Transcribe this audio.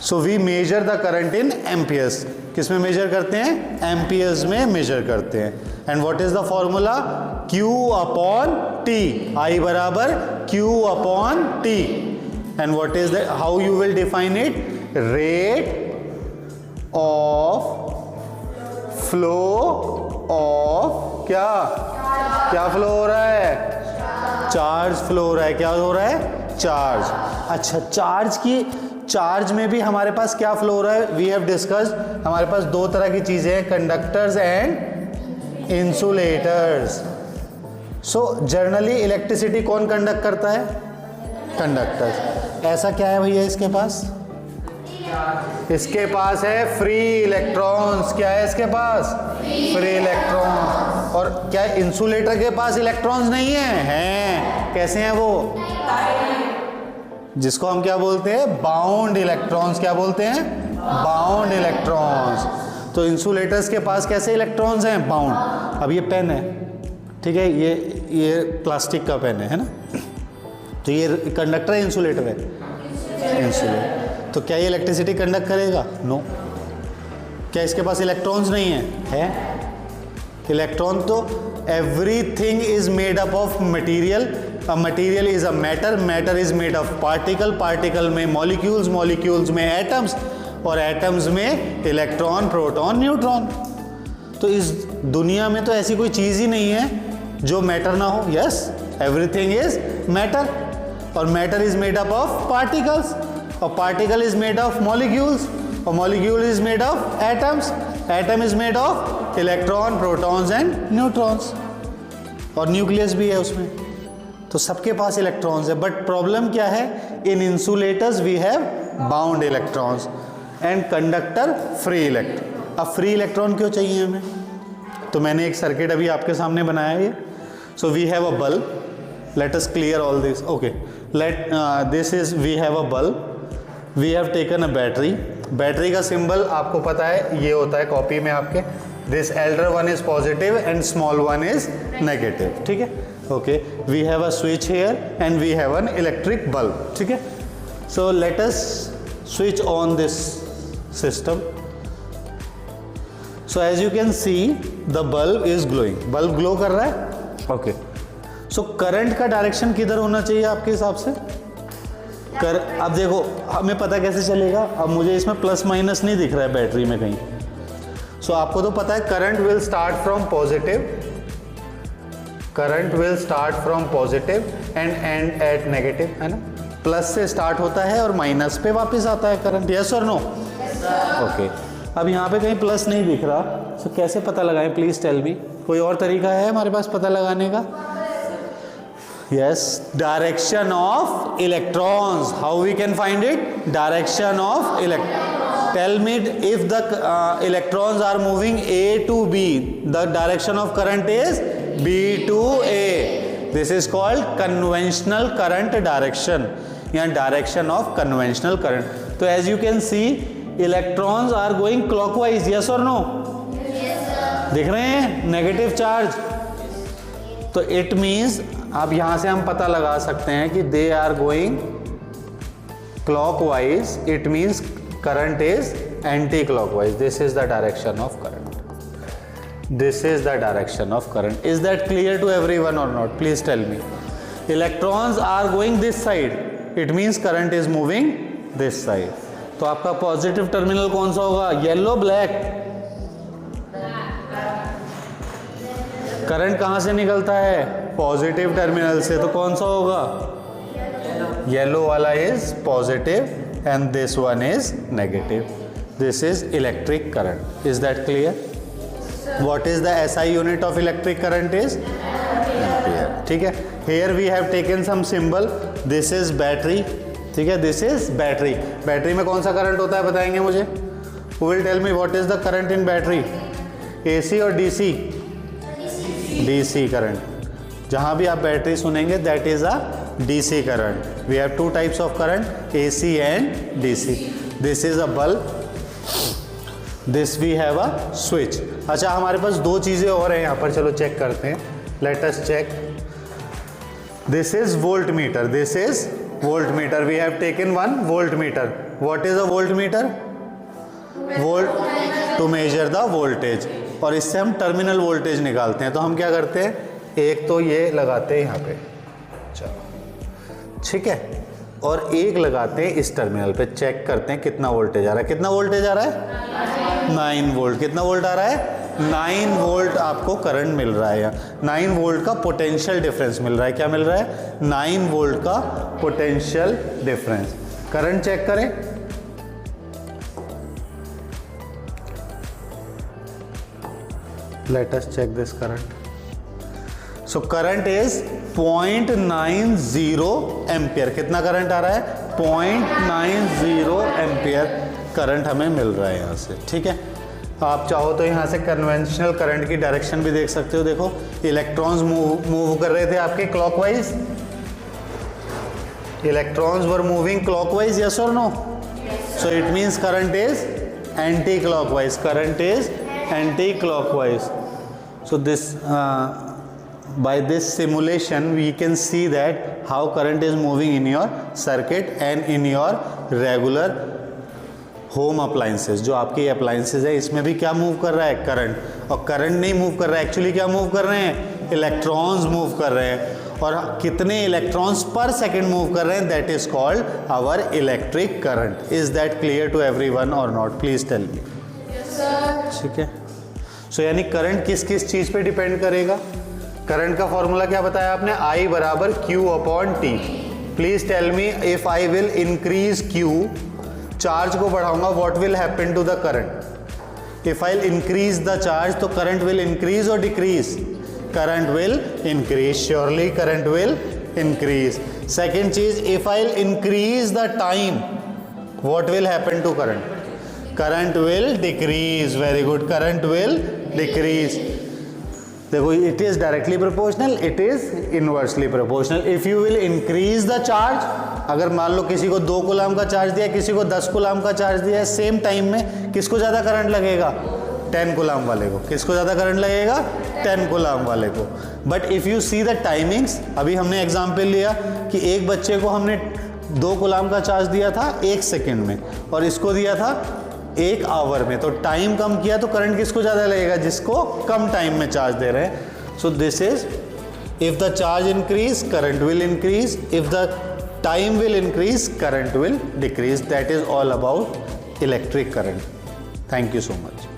So we measure the current in amperes. किस में major करते हैं? एम्पियर्स में मेजर करते हैं। And what is the formula? Q upon T, I बराबर Q upon T। And what is the, how you will define it? Rate of flow of क्या flow हो रहा है? चार्ज फ्लो हो रहा है। क्या हो रहा है? चार्ज। अच्छा, चार्ज में भी हमारे पास क्या फ्लो हो रहा है? वी हैव डिस्कस्ड, हमारे पास दो तरह की चीजें हैं, conductors and insulators. So generally electricity कौन कंडक्ट करता है? कंडक्टर्स। ऐसा क्या है भैया इसके पास? इसके पास है फ्री इलेक्ट्रॉन्स। क्या है इसके पास? Free electron. और क्या इंसुलेटर के पास इलेक्ट्रॉन्स नहीं है? हैं। कैसे हैं वो? जिसको हम क्या बोलते हैं? Bound electrons. क्या बोलते हैं? Bound electrons. तो इंसुलेटर्स के पास कैसे इलेक्ट्रॉन्स हैं? बाउंड। अब ये पेन है, ठीक है, ये प्लास्टिक का पेन है ना, तो ये कंडक्टर है इंसुलेटर है? इंसुलेटर। तो क्या ये इलेक्ट्रिसिटी कंडक्ट करेगा? नो। क्या इसके पास इलेक्ट्रॉन्स नहीं है? इलेक्ट्रॉन तो everything is made up of material. A material is a matter, matter is made of particle, particle में मॉलिक्यूल्स, मॉलिक्यूल्स में एटम्स, और एटम्स में इलेक्ट्रॉन, प्रोटॉन, न्यूट्रॉन। तो इस दुनिया में तो ऐसी कोई चीज ही नहीं है जो मैटर ना हो। यस, एवरीथिंग इज मैटर, और matter is made up of particles, और particle is made of molecules, और molecule is made of atoms, atom is made of electron, protons and neutrons, और न्यूक्लियस भी है उसमें। तो सबके पास इलेक्ट्रॉन्स है। बट प्रॉब्लम क्या है? In insulators we have bound electrons and conductor free electron. अब फ्री इलेक्ट्रॉन क्यों चाहिए हमें? तो मैंने एक सर्किट अभी आपके सामने बनाया है। So we have a bulb, let us clear all this. Okay, let this is, we have a bulb, we have taken a battery. Battery का सिंबल आपको पता है, ये होता है कॉपी में आपके, this elder one is positive and small one is negative, ठीक है। Okay, we have a switch here and we have an electric bulb, ठीक है। So let us switch on this system. So as you can see the bulb is glowing, bulb glow कर रहा है। Okay, so current का direction किधर होना चाहिए आपके हिसाब से? अब देखो, हमें पता कैसे चलेगा? अब मुझे इसमें प्लस माइनस नहीं दिख रहा है बैटरी में कहीं। सो आपको तो पता है current will start from positive, current will start from positive and end at negative, है ना। प्लस से स्टार्ट होता है और माइनस पे वापस आता है करंट। यस और नो? ओके, अब यहाँ पे कहीं प्लस नहीं दिख रहा, तो कैसे पता लगाएं? Please tell me. कोई और तरीका है हमारे पास पता लगाने का? Yes, direction of electrons. How we can find it? Direction of electrons. Tell me, if the electrons are moving A to B, the direction of current is B to A. This is called conventional current direction, या direction of conventional current. So as you can see, electrons are going clockwise. Yes or no? Yes, sir. दिख रहे हैं negative charge? तो it means, अब यहां से हम पता लगा सकते हैं कि they are going clockwise, it means current is anti clockwise. This is the direction of current, this is the direction of current. Is that clear to everyone और not? Please tell me. Electrons are going this side, it means current is moving this side. तो आपका positive terminal कौन सा होगा? Yellow, black? Current कहां से निकलता है? पॉजिटिव टर्मिनल से, तो कौन सा होगा? येलो वाला is positive and this one is negative. This is electric current. Is that clear? What is the SI unit of electric current? Is ampere, ठीक है। Here we have taken some symbol, this is battery, ठीक है, this is battery. Battery में कौन सा current होता है बताएंगे मुझे? Who will tell me what is the current in battery? AC और डीसी? DC current. जहां भी आप बैटरी सुनेंगे that is a DC current. We have two types of current, AC and DC. This is a bulb, this we have a switch. अच्छा, हमारे पास दो चीजें और हैं यहाँ पर, चलो चेक करते हैं। Let us check. This is voltmeter, this is voltmeter, we have taken one voltmeter. What is a voltmeter? Volt to measure the voltage, और इससे हम टर्मिनल वोल्टेज निकालते हैं. तो हम क्या करते हैं, एक तो ये लगाते हैं यहाँ पे, चलो ठीक है, और एक लगाते हैं इस टर्मिनल पे, चेक करते हैं कितना वोल्टेज आ रहा है. कितना वोल्टेज आ रहा है? 9 वोल्ट. कितना वोल्ट आ रहा है? 9 वोल्ट आपको करंट मिल रहा है. यहाँ 9 वोल्ट का पोटेंशियल डिफरेंस मिल रहा है. क्या मिल रहा है? 9 वोल्ट का पोटेंशियल डिफरेंस. करंट चेक करें. Let us check this current. So current is 0.90 ampere. कितना करंट आ रहा है? 0.90 एम्पियर करंट हमें मिल रहा है यहाँ से. ठीक है, आप चाहो तो यहाँ से कन्वेंशनल करंट की डायरेक्शन भी देख सकते हो. देखो इलेक्ट्रॉन्स मूव कर रहे थे आपके clockwise. Electrons were moving clockwise, yes और no? So it means current is anti clockwise. Current is anti clockwise. So this by this simulation we can see that how current is moving in your circuit and in your regular home appliances. जो आपके appliances है इसमें भी क्या move कर रहा है? Current. और करंट नहीं मूव कर रहा है, एक्चुअली क्या मूव कर रहे हैं? इलेक्ट्रॉन्स मूव कर रहे हैं. और कितने इलेक्ट्रॉन्स पर सेकेंड मूव कर रहे हैं? That is called our electric current. Is that clear to everyone और नॉट? Please tell me. ठीक है. सो यानी करंट किस किस चीज पे डिपेंड करेगा? करंट का फॉर्मूला क्या बताया आपने? I बराबर Q upon T. Please tell me, if I will increase Q, charge को बढ़ाऊंगा, what will happen to the current? If I increase the charge तो करंट विल इंक्रीज और decrease? Current will increase. Surely current will increase. Second चीज, if I increase the time, what will happen to current? Current will decrease. Very good, current will decrease. देखो it is directly proportional, it is inversely proportional. If you will increase the charge, अगर मान लो किसी को 2 coulomb का charge दिया, किसी को 10 coulomb का चार्ज दिया है, सेम टाइम में किसको ज़्यादा करंट लगेगा? 10 कूलाम वाले को. किसको ज़्यादा करंट लगेगा? 10 कूलाम वाले को. But if you see the timings, अभी हमने एग्जाम्पल लिया कि एक बच्चे को हमने 2 कूलाम का चार्ज दिया था 1 सेकेंड में, और इसको दिया था 1 आवर में. तो टाइम कम किया तो करंट किसको ज़्यादा लगेगा? जिसको कम टाइम में चार्ज दे रहे हैं. So this is, if the charge increase current will increase, if the time will increase current will decrease. That is all about electric current. Thank you so much.